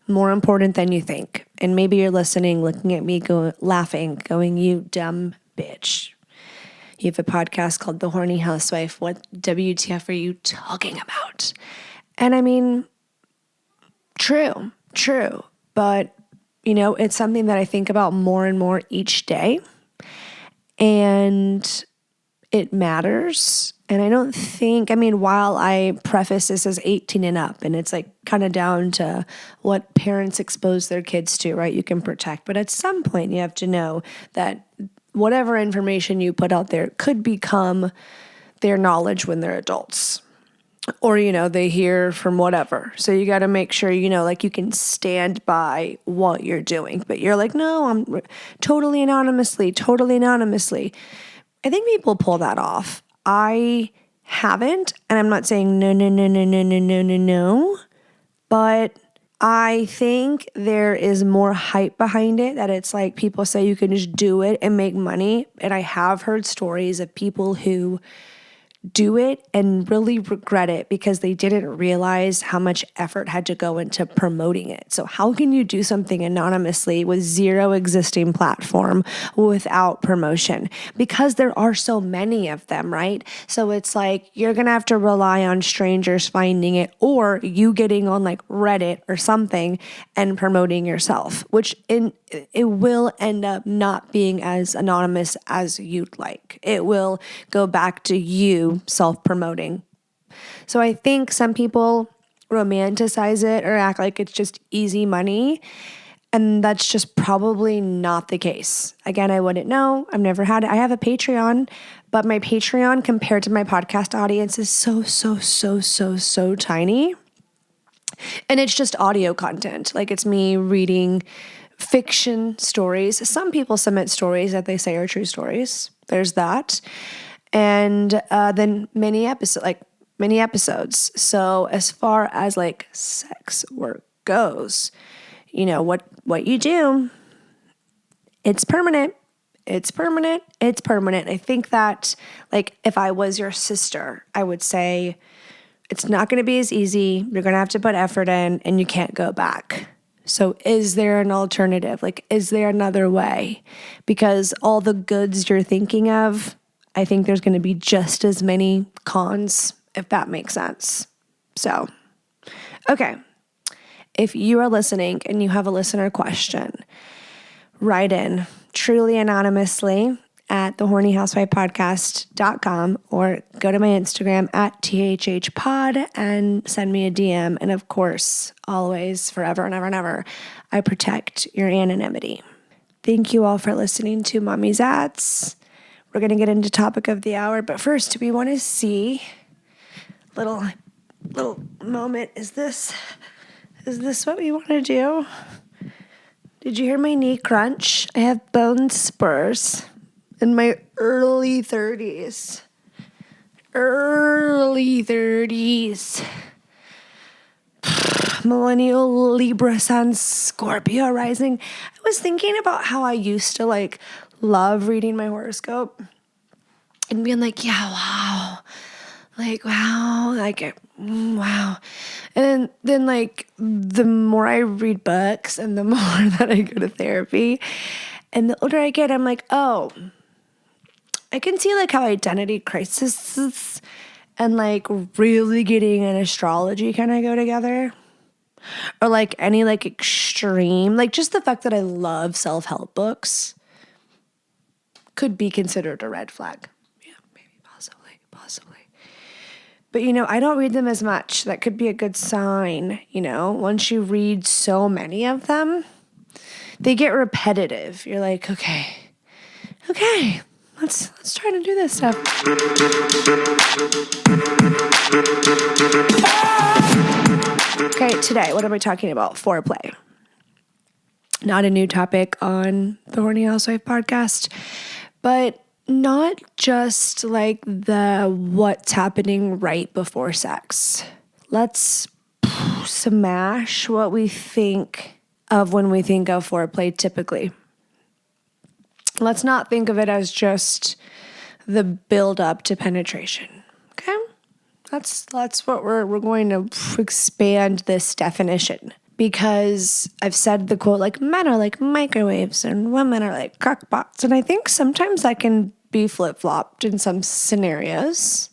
more important than you think. And maybe you're listening, looking at me, laughing, going, you dumb bitch. You have a podcast called The Horny Housewife. What WTF are you talking about? And I mean, true. But, it's something that I think about more and more each day. And it matters. And I don't think, while I preface this as 18 and up, and it's like kind of down to what parents expose their kids to, right? You can protect. But at some point, you have to know that whatever information you put out there could become their knowledge when they're adults. Or, they hear from whatever. So you got to make sure, like you can stand by what you're doing. But you're like, no, I'm totally anonymously. I think people pull that off. I haven't, and I'm not saying no, but I think there is more hype behind it, that it's like people say you can just do it and make money. And I have heard stories of people who do it and really regret it because they didn't realize how much effort had to go into promoting it. So how can you do something anonymously with zero existing platform without promotion? Because there are so many of them, right? So it's like you're going to have to rely on strangers finding it, or you getting on like Reddit or something and promoting yourself, which it will end up not being as anonymous as you'd like. It will go back to you self-promoting. So I think some people romanticize it or act like it's just easy money, and that's just probably not the case. Again, I wouldn't know. I've never had it. I have a Patreon, but my Patreon compared to my podcast audience is so tiny. And it's just audio content. Like it's me reading fiction stories. Some people submit stories that they say are true stories. There's that. And then mini episodes. So as far as like sex work goes, what you do, it's permanent. I think that like if I was your sister, I would say it's not going to be as easy. You're going to have to put effort in and you can't go back. So is there an alternative? Like, is there another way? Because all the goods you're thinking of, I think there's going to be just as many cons, if that makes sense. So, okay. If you are listening and you have a listener question, write in truly anonymously at thehornyhousewifepodcast.com or go to my Instagram at THHpod and send me a DM. And of course, always, forever and ever and ever, I protect your anonymity. Thank you all for listening to Mommy's Ats. We're going to get into topic of the hour, but first we want to see little moment. Is this what we want to do? Did you hear my knee crunch? I have bone spurs in my early 30s. Millennial Libra Sun Scorpio rising. I was thinking about how I used to like love reading my horoscope and being like, yeah, wow. Like, wow, like, wow. And then like the more I read books and the more that I go to therapy and the older I get, I'm like, oh, I can see like how identity crisis and like really getting an astrology kind of go together. Or like any like extreme, like just the fact that I love self-help books could be considered a red flag. Yeah, maybe, possibly. But, I don't read them as much. That could be a good sign, Once you read so many of them, they get repetitive. You're like, okay, let's try to do this stuff. Okay, today, what am I talking about? Foreplay. Not a new topic on the Horny Housewife podcast, but not just like the what's happening right before sex. Let's smash what we think of when we think of foreplay typically. Let's not think of it as just the build up to penetration. Okay? That's what we're going to expand this definition. Because I've said the quote, like, men are like microwaves and women are like crockpots. And I think sometimes that can be flip-flopped in some scenarios.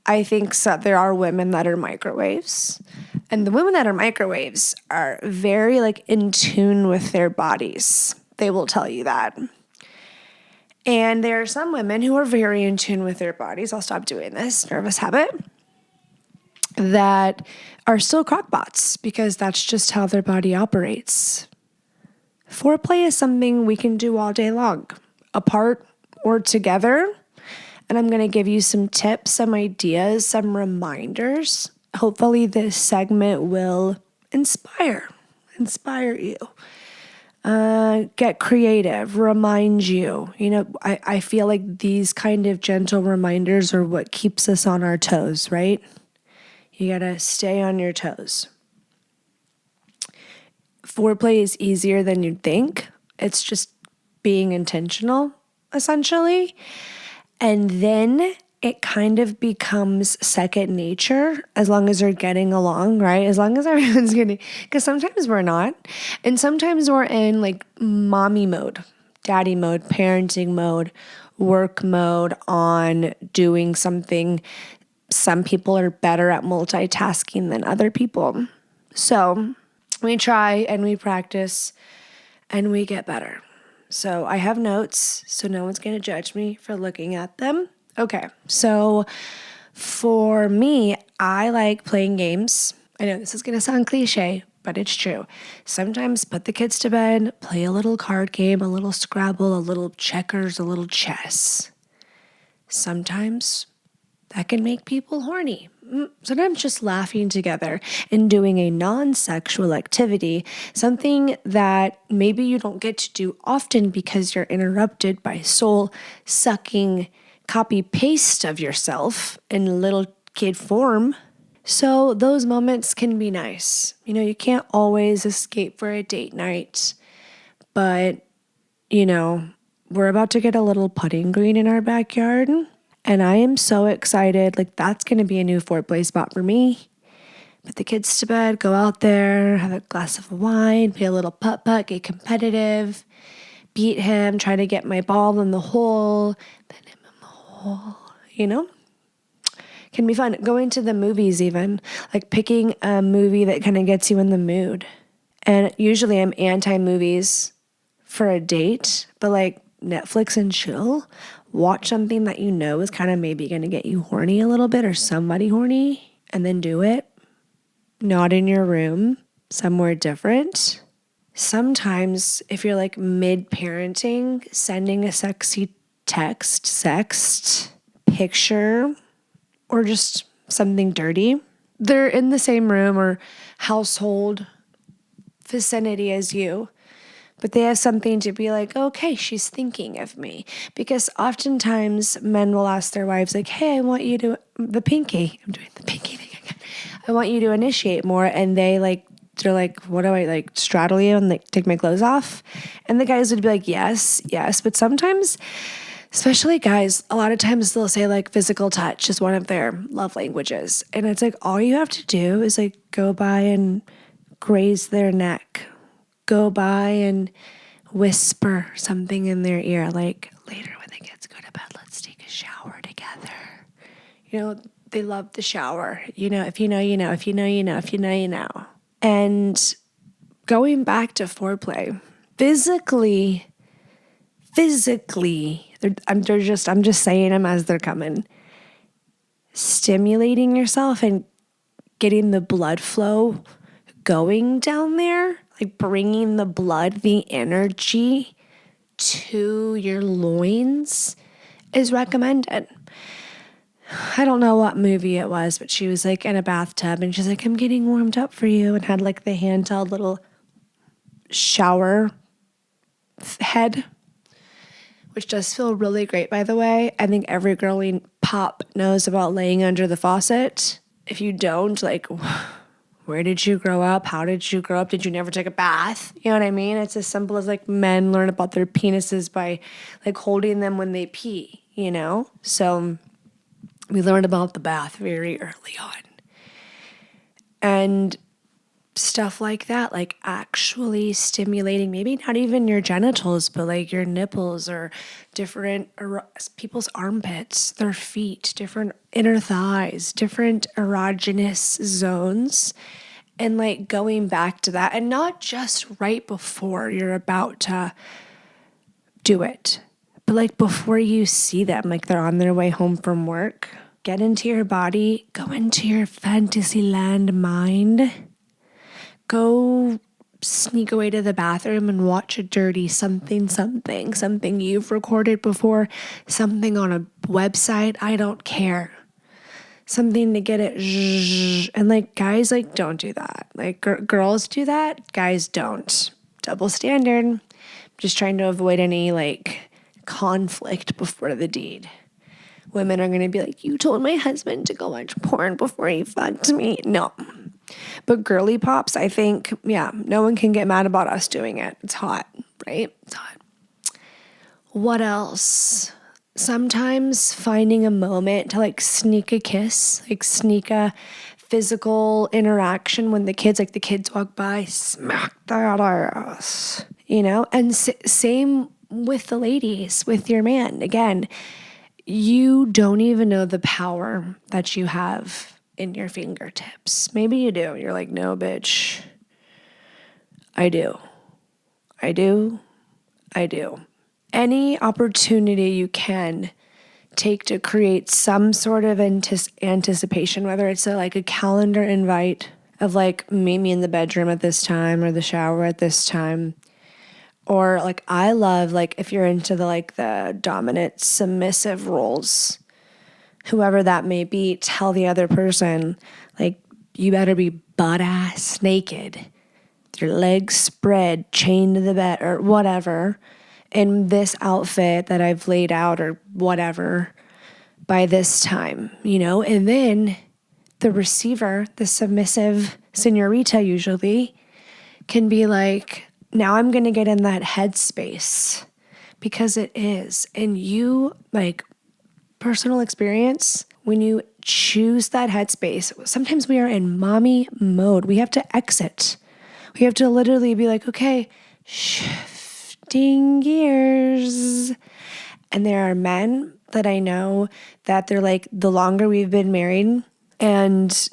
I think there are women that are microwaves. And the women that are microwaves are very, like, in tune with their bodies. They will tell you that. And there are some women who are very in tune with their bodies. I'll stop doing this nervous habit. That are still crockpots because that's just how their body operates. Foreplay is something we can do all day long, apart or together. And I'm going to give you some tips, some ideas, some reminders. Hopefully this segment will inspire you. Get creative, remind you. I feel like these kind of gentle reminders are what keeps us on our toes, right? You gotta stay on your toes. Foreplay is easier than you'd think. It's just being intentional, essentially. And then it kind of becomes second nature as long as you're getting along, right? As long as everyone's getting, because sometimes we're not. And sometimes we're in like mommy mode, daddy mode, parenting mode, work mode on doing something. Some people are better at multitasking than other people. So we try and we practice and we get better. So I have notes, so no one's going to judge me for looking at them. Okay, so for me, I like playing games. I know this is going to sound cliche, but it's true. Sometimes put the kids to bed, play a little card game, a little Scrabble, a little checkers, a little chess. Sometimes that can make people horny. Sometimes just laughing together and doing a non-sexual activity, something that maybe you don't get to do often because you're interrupted by soul-sucking copy-paste of yourself in little kid form. So those moments can be nice. You can't always escape for a date night, but, we're about to get a little putting green in our backyard. And I am so excited. Like, that's going to be a new foreplay spot for me. Put the kids to bed, go out there, have a glass of wine, play a little putt-putt, get competitive, beat him, try to get my ball in the hole, then him in the hole, Can be fun. Going to the movies even, like picking a movie that kind of gets you in the mood. And usually I'm anti-movies for a date, but like Netflix and chill. Watch something that you know is kind of maybe going to get you horny a little bit or somebody horny, and then do it. Not in your room, somewhere different. Sometimes if you're like mid-parenting, sending a sexy text, sext, picture, or just something dirty. They're in the same room or household vicinity as you. But they have something to be like, okay, she's thinking of me. Because oftentimes men will ask their wives like, hey, I want you to, the pinky. I'm doing the pinky thing again. I want you to initiate more. And they're like, what do I like, straddle you and like take my clothes off? And the guys would be like, yes. But sometimes, especially guys, a lot of times they'll say like physical touch is one of their love languages. And it's like, all you have to do is like go by and graze their neck. Go by and whisper something in their ear, like, later when the kids go to bed, let's take a shower together. They love the shower. If you know, you know. If you know, you know. If you know, you know. And going back to foreplay, physically, I'm just saying them as they're coming. Stimulating yourself and getting the blood flow going down there, like bringing the blood, the energy to your loins is recommended. I don't know what movie it was, but she was like in a bathtub and she's like, I'm getting warmed up for you, and had like the handheld little shower head, which does feel really great, by the way. I think every girly pop knows about laying under the faucet. If you don't, like, where did you grow up? How did you grow up? Did you never take a bath? You know what I mean? It's as simple as like men learn about their penises by like holding them when they pee, So we learned about the bath very early on. And stuff like that, like actually stimulating maybe not even your genitals, but like your nipples or different people's armpits, their feet, different inner thighs, different erogenous zones. And like going back to that, and not just right before you're about to do it, But like before you see them, like they're on their way home from work, get into your body, go into your fantasy land mind, go sneak away to the bathroom and watch a dirty something you've recorded before, something on a website, I don't care. Something to get it, and like guys, like don't do that. Like girls do that, guys don't. Double standard. Just trying to avoid any like conflict before the deed. Women are going to be like, you told my husband to go watch porn before he fucked me. No. But girly pops, I think, yeah, no one can get mad about us doing it. It's hot, right? It's hot. What else? Sometimes finding a moment to like sneak a kiss, like sneak a physical interaction when the kids walk by, smack that ass, and same with the ladies, with your man. Again, you don't even know the power that you have in your fingertips. Maybe you do. You're like, no, bitch. I do. Any opportunity you can take to create some sort of anticipation, whether it's like a calendar invite of like, meet me in the bedroom at this time or the shower at this time. Or like, I love, like, if you're into the dominant submissive roles, whoever that may be, tell the other person, like, you better be butt ass naked, your legs spread, chained to the bed or whatever, in this outfit that I've laid out or whatever by this time, and then the receiver, the submissive señorita usually, can be like, now I'm going to get in that headspace because it is. And you, like, personal experience, when you choose that headspace, sometimes we are in mommy mode. We have to exit. We have to literally be like, okay, shifting gears. And there are men that I know that they're like, the longer we've been married and,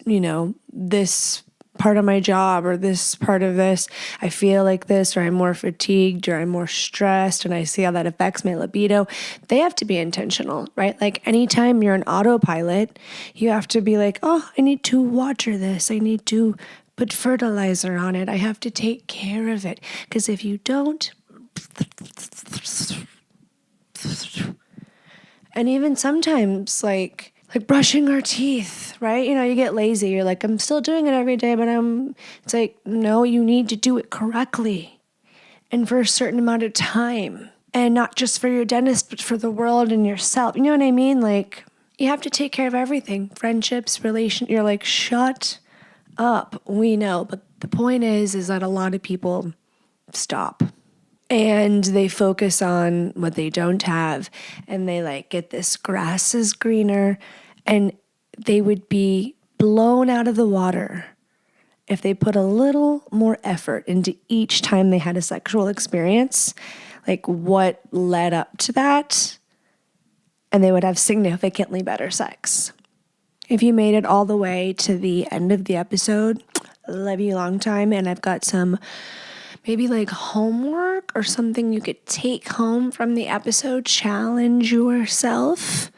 this part of my job or this part of this, I feel like this, or I'm more fatigued, or I'm more stressed, and I see how that affects my libido. They have to be intentional, right? Like anytime you're an autopilot, you have to be like, oh, I need to water this. I need to put fertilizer on it. I have to take care of it. Because if you don't, and even sometimes like brushing our teeth, right? You get lazy. You're like, I'm still doing it every day, but it's like, no, you need to do it correctly and for a certain amount of time, and not just for your dentist, but for the world and yourself. You know what I mean? Like, you have to take care of everything. Friendships, you're like, shut up. We know. But the point is that a lot of people stop. And they focus on what they don't have. And they like, get this grass is greener. And they would be blown out of the water if they put a little more effort into each time they had a sexual experience, like what led up to that. And they would have significantly better sex. If you made it all the way to the end of the episode, I love you long time. And I've got some maybe like homework or something you could take home from the episode. Challenge yourself,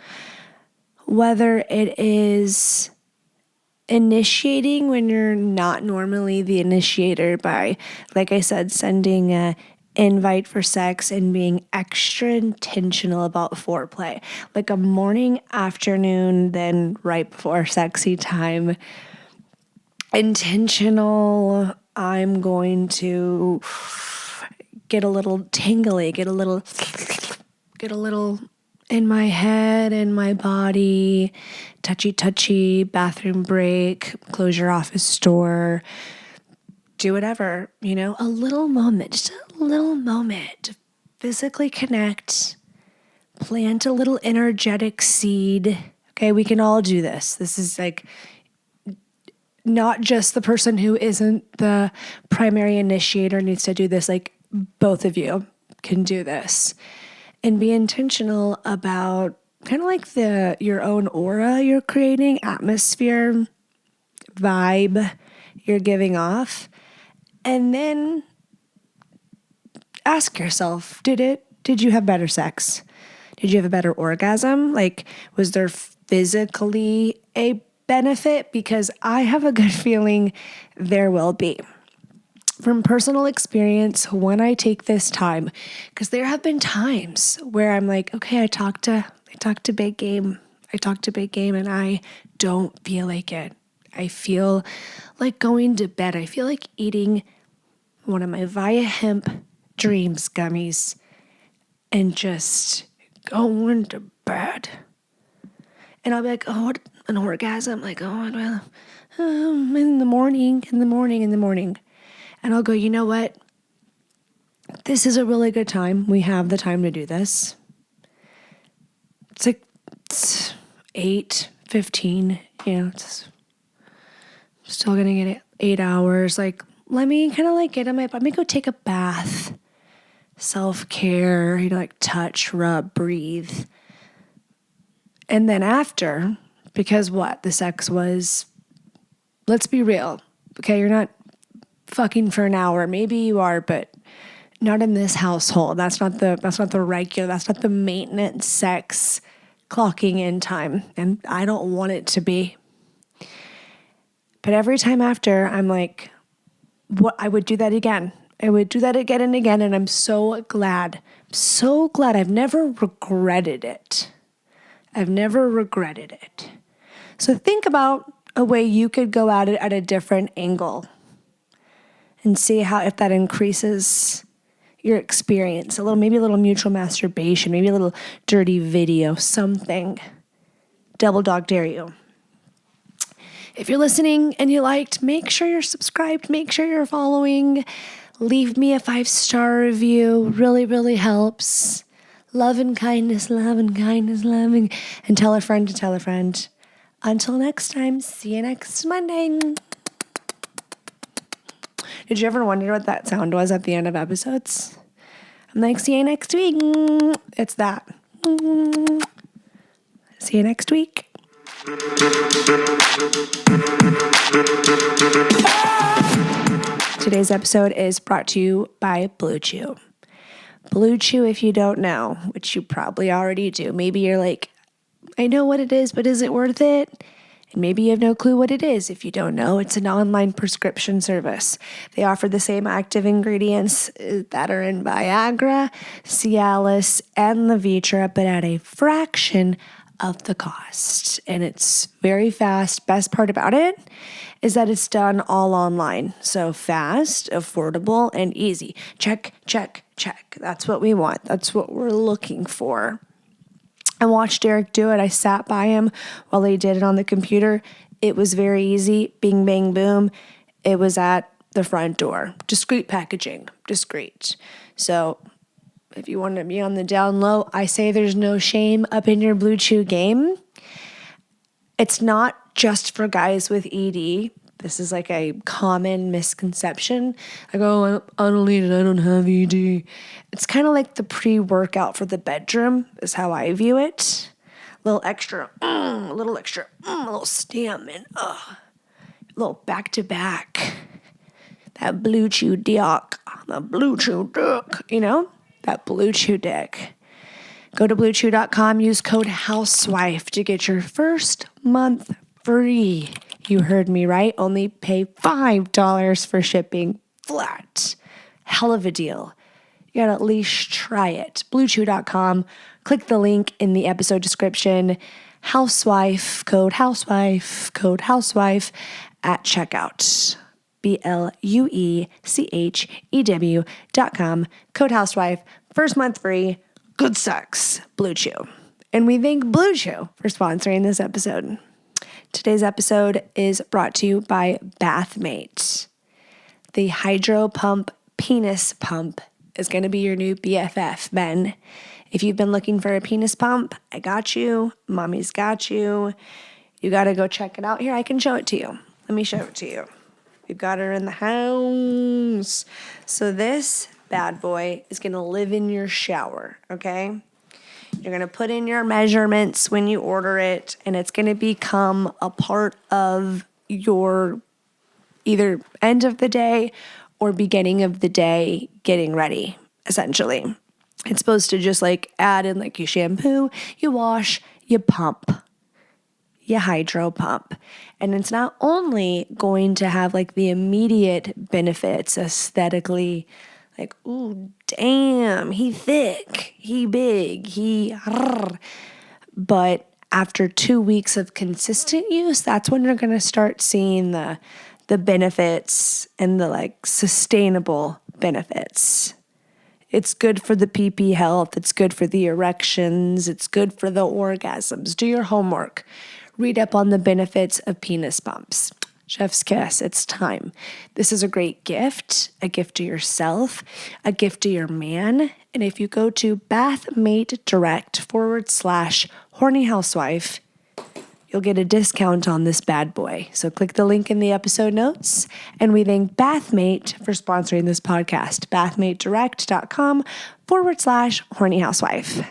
whether it is initiating when you're not normally the initiator by, like I said, sending a invite for sex and being extra intentional about foreplay, like a morning, afternoon, then right before sexy time. Intentional, I'm going to get a little tingly, get a little in my head, in my body, touchy, bathroom break, close your office door, do whatever, a little moment, just a little moment to physically connect, plant a little energetic seed. Okay, we can all do this. This is like not just the person who isn't the primary initiator needs to do this. Like, both of you can do this. And be intentional about kind of like your own aura you're creating, atmosphere, vibe you're giving off. And then ask yourself, did you have better sex? Did you have a better orgasm? Like, was there physically a benefit? Because I have a good feeling there will be. From personal experience, when I take this time, because there have been times where I'm like, okay, I talked to big game. And I don't feel like it. I feel like going to bed. I feel like eating one of my Via Hemp Dreams gummies and just going to bed. And I'll be like, oh, what an orgasm. Like, oh, well, in the morning. And I'll go, you know what? This is a really good time. We have the time to do this. It's like 8:15, it's still going to get 8 hours. Like, let me kind of like get in let me go take a bath. Self-care, like touch, rub, breathe. And then after, because the sex was, let's be real. Okay, you're not fucking for an hour. Maybe you are, but not in this household. That's not the regular, that's not the maintenance sex clocking in time. And I don't want it to be. But every time after, I'm like, I would do that again. I would do that again and again. And I'm so glad. I've never regretted it. So think about a way you could go at it at a different angle and see if that increases your experience. Maybe a little mutual masturbation, maybe a little dirty video, something. Double dog dare you. If you're listening and you liked, make sure you're subscribed, make sure you're following. Leave me a 5-star review. Really, really helps. Love and kindness. And tell a friend to tell a friend. Until next time, see you next Monday. Did you ever wonder what that sound was at the end of episodes? I'm like, see you next week. It's that. See you next week. Today's episode is brought to you by BlueChew. BlueChew, if you don't know, which you probably already do, maybe you're like, I know what it is, but is it worth it? And maybe you have no clue what it is. If you don't know, it's an online prescription service. They offer the same active ingredients that are in Viagra, Cialis, and Levitra, but at a fraction of the cost. And it's very fast. Best part about it is that it's done all online. So fast, affordable, and easy. Check. That's what we want. That's what we're looking for. I watched Derek do it. I sat by him while he did it on the computer. It was very easy. Bing, bang, boom. It was at the front door. Discreet packaging. Discreet. So if you want to be on the down low, I say there's no shame up in your BlueChew game. It's not just for guys with ED. This is like a common misconception. I go, I don't need it. I don't have ED. It's kind of like the pre-workout for the bedroom is how I view it. A little extra, a little stamina, a little back-to-back. That BlueChew dick, that BlueChew dick. Go to BlueChew.com, use code HOUSEWIFE to get your first month free. You heard me right. Only pay $5 for shipping flat. Hell of a deal. You gotta at least try it. BlueChew.com. Click the link in the episode description. Housewife, code HOUSEWIFE at checkout. BlueChew.com. Code HOUSEWIFE. First month free. Good sex. BlueChew. And we thank BlueChew for sponsoring this episode. Today's episode is brought to you by BathMate. The Hydro Pump Penis Pump is going to be your new BFF, Ben. If you've been looking for a penis pump, I got you. Mommy's got you. You got to go check it out. Here, I can show it to you. Let me show it to you. We've got her in the house. So this bad boy is going to live in your shower, okay? You're going to put in your measurements when you order it, and it's going to become a part of your either end of the day or beginning of the day getting ready, essentially. It's supposed to just like add in like you shampoo, you wash, you pump, you hydro pump. And it's not only going to have like the immediate benefits aesthetically, like, ooh, damn, he thick, he big, but after 2 weeks of consistent use, that's when you're going to start seeing the benefits and the like sustainable benefits. It's good for the PP health. It's good for the erections. It's good for the orgasms. Do your homework. Read up on the benefits of penis pumps. Chef's kiss. It's time. This is a great gift, a gift to yourself, a gift to your man. And if you go to BathMate Direct /horny housewife, you'll get a discount on this bad boy. So click the link in the episode notes. And we thank BathMate for sponsoring this podcast. BathMateDirect.com /horny housewife.